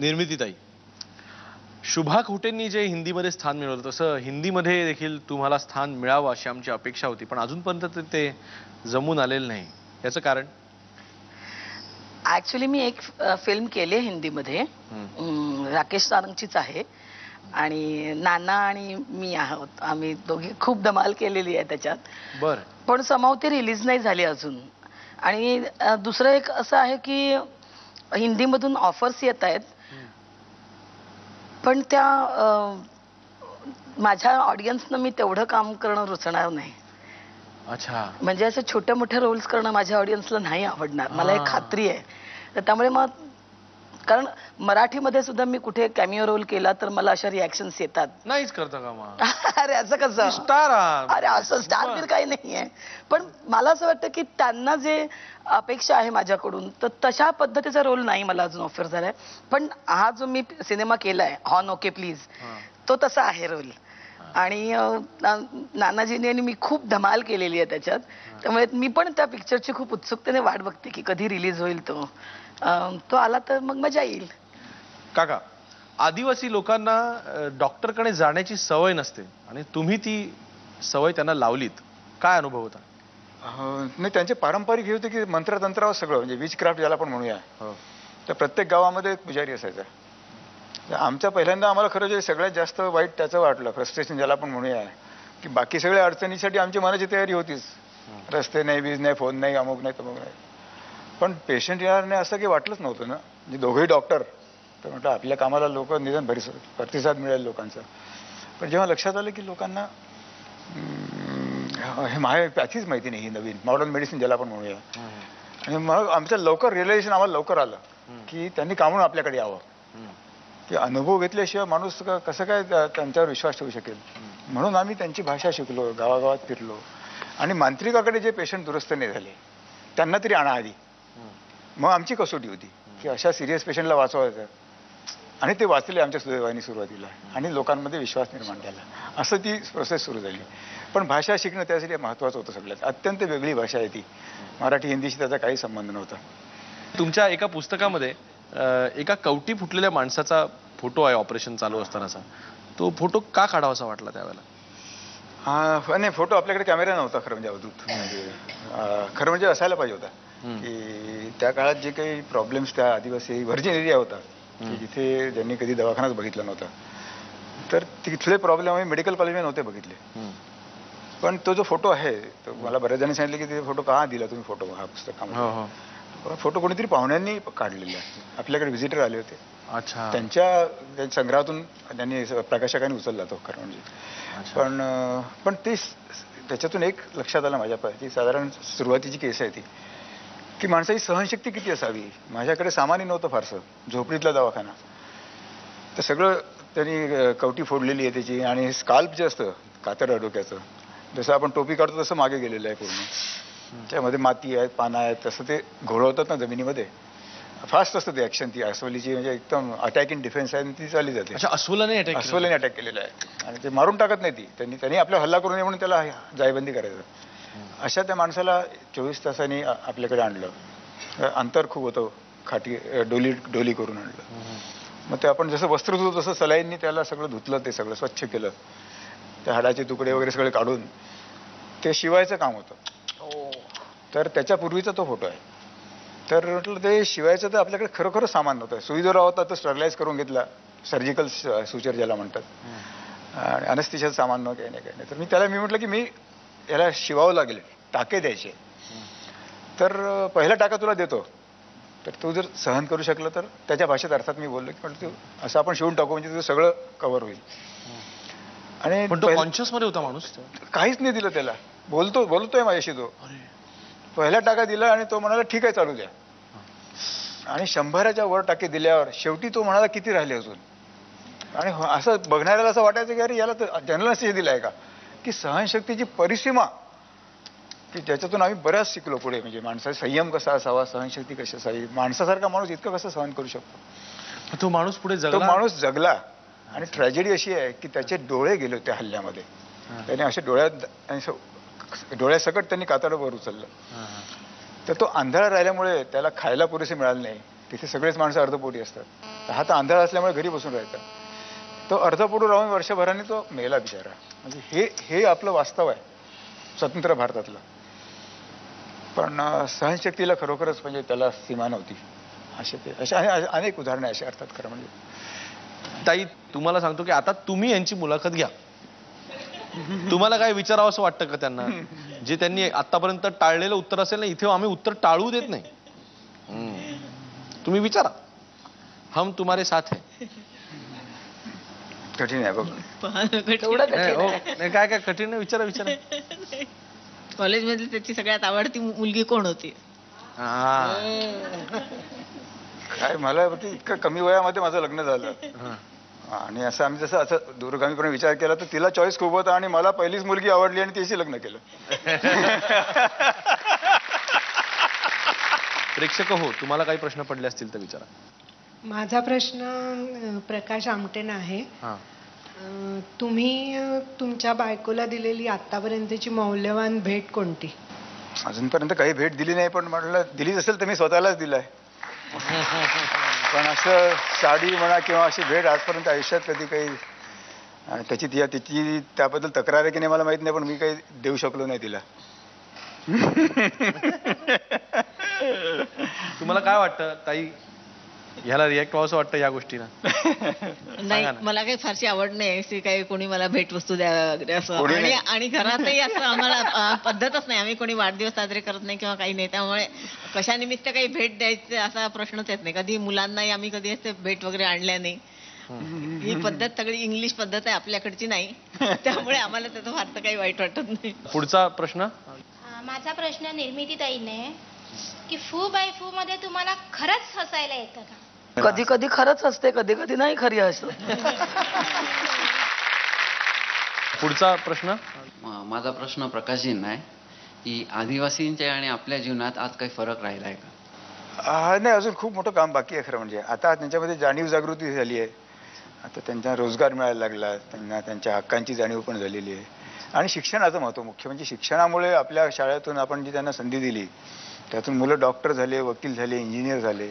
निर्मितीताई, शुभा खोटेंनी जे हिंदीमध्ये स्थान मिळवलं तसं हिंदीमध्ये देखील तुम्हाला स्थान मिळावं अशी आमची अपेक्षा होती, पण अजूनपर्यंत ते जमून आलेलं नाही. याचं कारण? ऍक्च्युली मी एक फिल्म केली आहे हिंदीमध्ये, राकेश सारंगचीच आहे आणि नाना आणि मी आहोत. आम्ही दोघे खूप धमाल केलेली आहे त्याच्यात. बरं. पण समाव ती रिलीज नाही झाली अजून. आणि दुसरं एक असं आहे की हिंदीमधून ऑफर्स येत आहेत, पण त्या माझ्या ऑडियन्सनं मी तेवढं काम करणं रुचणार नाही. अच्छा. म्हणजे असे छोटे मोठे रोल्स करणं माझ्या ऑडियन्सला नाही आवडणार, मला एक खात्री आहे. तर त्यामुळे मग, कारण मराठीमध्ये सुद्धा मी कुठे कॅमिओ रोल केला तर मला अशा रिॲक्शन्स येतात. नाहीच करता का मग? अरे असं कसं स्टार? अरे असं स्टार बिर काही नाहीये. पण मला असं वाटतं की त्यांना जे अपेक्षा आहे माझ्याकडून, तर तशा पद्धतीचा रोल नाही मला अजून ऑफर झालाय. पण हा जो मी सिनेमा केलाय हॉर्न ओके प्लीज, तो तसा आहे रोल. आणि नानाजीने आणि मी खूप धमाल केलेली आहे त्याच्यात. त्यामुळे मी पण त्या पिक्चरची खूप उत्सुकतेने वाट बघते की कधी रिलीज होईल तो. तो आला तर मग मजा येईल. काका, आदिवासी लोकांना डॉक्टरकडे जाण्याची सवय नसते आणि तुम्ही ती सवय त्यांना लावलीत. काय अनुभव होता? नाही, त्यांचे पारंपरिक हे होते की मंत्रतंत्रावर सगळं, म्हणजे विच क्राफ्ट ज्याला आपण म्हणूया. तर प्रत्येक गावामध्ये एक पुजारी असायचा. आमच्या पहिल्यांदा आम्हाला खरं जे सगळ्यात जास्त वाईट त्याचं वाटलं, फ्रस्ट्रेशन ज्याला आपण म्हणूया, की बाकी सगळ्या अडचणीसाठी आमची मनाची तयारी होतीच. रस्ते नाही, वीज नाही, फोन नाही, अमुक नाही, तमुक नाही. पण पेशंट येणार नाही असं काही वाटलंच नव्हतं ना. म्हणजे दोघंही डॉक्टर, तर म्हटलं आपल्या कामाला लोक निदान प्रतिसाद मिळेल लोकांचा. पण जेव्हा लक्षात आलं की लोकांना हे मायपॅथीच माहिती नाही, ही नवीन मॉडर्न मेडिसिन ज्याला आपण म्हणूया, आणि मग आमचं लवकर रिअलायझेशन आम्हाला लवकर आलं की त्यांनी कामून आपल्याकडे यावं. की अनुभव घेतल्याशिवाय माणूस कसं काय त्यांच्यावर विश्वास ठेवू शकेल. म्हणून आम्ही त्यांची भाषा शिकलो, गावागावात फिरलो. आणि मांत्रिकाकडे जे पेशंट दुरुस्त नाही झाले त्यांना तरी आणा आधी. मग आमची कसोटी होती की अशा सिरियस पेशंटला वाचवायचं, आणि ते वाचले आमच्या सुदैवाने सुरुवातीला, आणि लोकांमध्ये विश्वास निर्माण झाला. असं ती प्रोसेस सुरू झाली. पण भाषा शिकणं त्यासाठी महत्त्वाचं होतं सगळ्यात. अत्यंत वेगळी भाषा आहे ती. मराठी हिंदीशी त्याचा काही संबंध नव्हता. तुमच्या एका पुस्तकामध्ये एका कवटी फुटलेल्या माणसाचा फोटो आहे ऑपरेशन चालू असतानाचा. तो फोटो का काढावासा वाटला त्यावेळेला? नाही, फोटो आपल्याकडे कॅमेरा नव्हता खरं म्हणजे अवधूत. म्हणजे खरं म्हणजे असायला पाहिजे होता की त्या काळात जे काही प्रॉब्लेम्स, त्या आदिवासी व्हर्जिन एरिया होता की जिथे ज्यांनी कधी दवाखानाच बघितला नव्हता, तर तिथले प्रॉब्लेम आम्ही मेडिकल कॉलेजमध्ये नव्हते बघितले. पण तो जो फोटो आहे, तो मला बऱ्याच जणांनी सांगितलं की ते फोटो का दिला तुम्ही फोटो हा पुस्तकामध्ये. फोटो कोणीतरी पाहुण्यांनी काढलेला आहे. आपल्याकडे व्हिजिटर आले होते. अच्छा. त्यांच्या संग्रहातून त्यांनी प्रकाशकांनी उचलला तो खरं म्हणजे. पण ते त्याच्यातून एक लक्षात आलं माझ्या ती साधारण सुरुवातीची केस आहे ती, की माणसाची सहनशक्ती किती असावी. माझ्याकडे सामानही नव्हतं फारसं, झोपडीतला दवाखाना. तर सगळं त्यांनी कवटी फोडलेली आहे त्याची, आणि स्काल्प जे असतं कातड डोक्याचं, जसं आपण टोपी काढतो तसं मागे गेलेलं आहे पूर्ण. त्यामध्ये माती आहेत, पानं आहेत, तसं ते घोळवतात ना जमिनीमध्ये. फास्ट असतं ते ॲक्शन. ती अस्वलीची म्हणजे एकदम अटॅक इन डिफेन्स आहे, ती चालली जाते. अस्वलाने अटॅक केलेला आहे, आणि ते मारून टाकत नाही ती. त्यांनी आपला हल्ला करू नये म्हणून त्याला जायबंदी करायचं. अशा त्या माणसाला 24 तासांनी आपल्याकडे आणलं. अंतर खूप होतं, खाटी डोली करून आणलं. मग ते आपण जसं वस्त्र धुतो तसं सलाईंनी त्याला सगळं धुतलं, ते सगळं स्वच्छ केलं. त्या हाडाचे तुकडे वगैरे सगळे काढून ते शिवायचं काम होतं. तर त्याच्यापूर्वीचा तो फोटो आहे. तर म्हटलं ते शिवायचं तर आपल्याकडे खरोखरच सामान नव्हतं. सुईदोरा होता तर स्टरलाइज करून घेतला, सर्जिकल सुचर ज्याला म्हणतात, आणि अनस्थिशाचं सामान नव्हतं, काही नाही. तर मी म्हटलं की मी याला शिवावं लागेल, टाके द्यायचे. तर पहिला टाका तुला देतो, तर तू जर सहन करू शकलं तर. त्याच्या भाषेत अर्थात मी बोललो की म्हटलं तू असं आपण शिवून टाकू म्हणजे तुझं सगळं कव्हर होईल. आणि कॉन्शियस मध्ये होता माणूस? काहीच नाही दिलं त्याला. बोलतोय माझ्याशी तो. पहिला टाका दिला आणि तो म्हणाला ठीक आहे चालू द्या. आणि 100च्या वर टाके दिल्यावर शेवटी तो म्हणाला किती राहिले अजून. आणि असं बघणाऱ्याला असं वाटायचं की अरे याला तर जनरल हे दिलाय का, की सहनशक्तीची परिसीमा, की ज्याच्यातून आम्ही बऱ्याच शिकलो पुढे. म्हणजे माणसाचा संयम कसा असावा, सहनशक्ती कशी असावी, माणसासारखा माणूस इतकं कसं सहन करू शकतो. तो माणूस पुढे जगला. तो माणूस जगला. आणि ट्रॅजेडी अशी आहे की त्याचे डोळे गेले त्या हल्ल्यामध्ये. त्याने असे डोळ्यासकट त्यांनी कातडवर उचललं. तर तो आंधळा राहिल्यामुळे त्याला खायला पुरेसे मिळाले नाही. तिथे सगळेच माणसं अर्धपोटी असतात. हा तर आंधळा असल्यामुळे घरी बसून राहायचा. तो अर्धपोटू राहून वर्षभराने तो मेला बिचारा. म्हणजे हे आपलं वास्तव आहे स्वतंत्र भारतातलं. पण सहनशक्तीला खरोखरच म्हणजे त्याला सीमा नव्हती. अशा अनेक उदाहरणे अशी अर्थात खरं म्हणजे. ताई, तुम्हाला सांगतो की आता तुम्ही यांची मुलाखत घ्या. तुम्हाला काय विचारावं असं वाटतं का त्यांना? जे त्यांनी आतापर्यंत टाळलेलं उत्तर असेल ना, इथे आम्ही उत्तर टाळू देत नाही. तुम्ही विचारा, हम तुम्हारे साथ है. कठीण आहे बघ. तेवढं कठीण हो, आहे. नाही, काय कठीण नाही, विचारा विचारा. कॉलेजमधली त्याची सगळ्यात आवडती मुलगी कोण होती? काय मला वाटतं इतकं कमी वयामध्ये माझं लग्न झालं. आणि असं आम्ही असं दूरगामीपणे विचार केला तर तिला चॉईस खूप होता आणि मला पहिलीच मुलगी आवडली आणि तिची लग्न केलं. प्रेक्षक हो, तुम्हाला काही प्रश्न पडले असतील तर विचारा. माझा प्रश्न प्रकाश आमटेंना आहे. तुम्ही तुमच्या बायकोला दिलेली आतापर्यंतची मौल्यवान भेट कोणती? अजूनपर्यंत काही भेट दिली नाही, पण म्हटलं दिलीच असेल तर मी स्वतःलाच दिलाय. पण असं साडी म्हणा किंवा अशी भेट आजपर्यंत आयुष्यात कधी काही तिची त्याबद्दल तक्रार आहे की नाही मला माहित नाही, पण मी काही देऊ शकलो नाही तिला. तुम्हाला काय वाटतं ताई, ह्याला रिॲक्ट व्हावंसं वाटतं या गोष्टीला? नाही, मला काही फारशी आवड नाही अशी काही कोणी मला भेटवस्तू द्याव्या वगैरे असं. आणि घरातही असं आम्हाला पद्धतच नाही. आम्ही कोणी वाढदिवस साजरे करत नाही किंवा काही नाही. त्यामुळे कशानिमित्त काही भेट द्यायचे असा प्रश्नच येत नाही. कधी मुलांनाही आम्ही कधी असे भेट वगैरे आणल्या नाही. ही पद्धत सगळी इंग्लिश पद्धत आहे, आपल्याकडची नाही. त्यामुळे आम्हाला त्याचं फारसं काही वाईट वाटत नाही. पुढचा प्रश्न. माझा प्रश्न निर्मितीताईने की फू बाय फू मध्ये तुम्हाला खरंच हसायला येतं का? कधी कधी खरंच असते, कधी कधी नाही खरी असं. पुढचा प्रश्न. माझा प्रश्न प्रकाशजींना आहे की आदिवासींच्या आणि आपल्या जीवनात आज काही फरक राहिला आहे का? नाही, अजून खूप मोठं काम बाकी आहे खरं म्हणजे. आता त्यांच्यामध्ये जाणीव जागृती झाली आहे. आता त्यांना रोजगार मिळायला लागला, त्यांना त्यांच्या हक्कांची जाणीव पण झालेली आहे. आणि शिक्षणाचं महत्त्व मुख्य म्हणजे शिक्षणामुळे आपल्या शाळेतून आपण जी त्यांना संधी दिली त्यातून मुलं डॉक्टर झाले, वकील झाले, इंजिनियर झाले.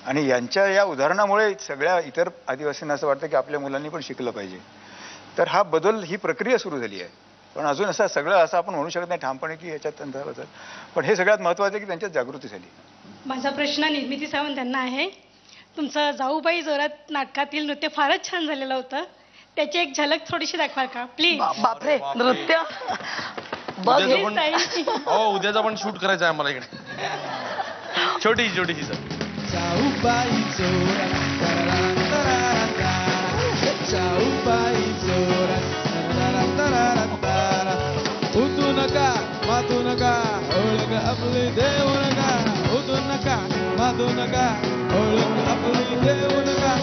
आणि यांच्या या उदाहरणामुळे सगळ्या इतर आदिवासींना असं वाटतं की आपल्या मुलांनी पण शिकलं पाहिजे. तर हा बदल, ही प्रक्रिया सुरू झाली आहे. पण अजून असं सगळं असं आपण म्हणू शकत नाही ठामपणे की याच्यात त्यांचा बदल. पण हे सगळ्यात महत्त्वाचं आहे की त्यांच्यात जागृती झाली. माझा प्रश्न निर्मिती सावंत यांना आहे. तुमचं जाऊबाई जोरात नाटकातील नृत्य फारच छान झालेलं होतं. त्याची एक झलक थोडीशी दाखवाल का प्लीज? बापरे, नृत्य बघ. उद्याचा पण शूट करायचं आहे आम्हाला इकडे. छोटीशी सर. जाऊबाई जोरात उतू नका मातू नका ओळख आपली देऊ नका. उतू नका मातू नका ओळख आपली देऊ नका.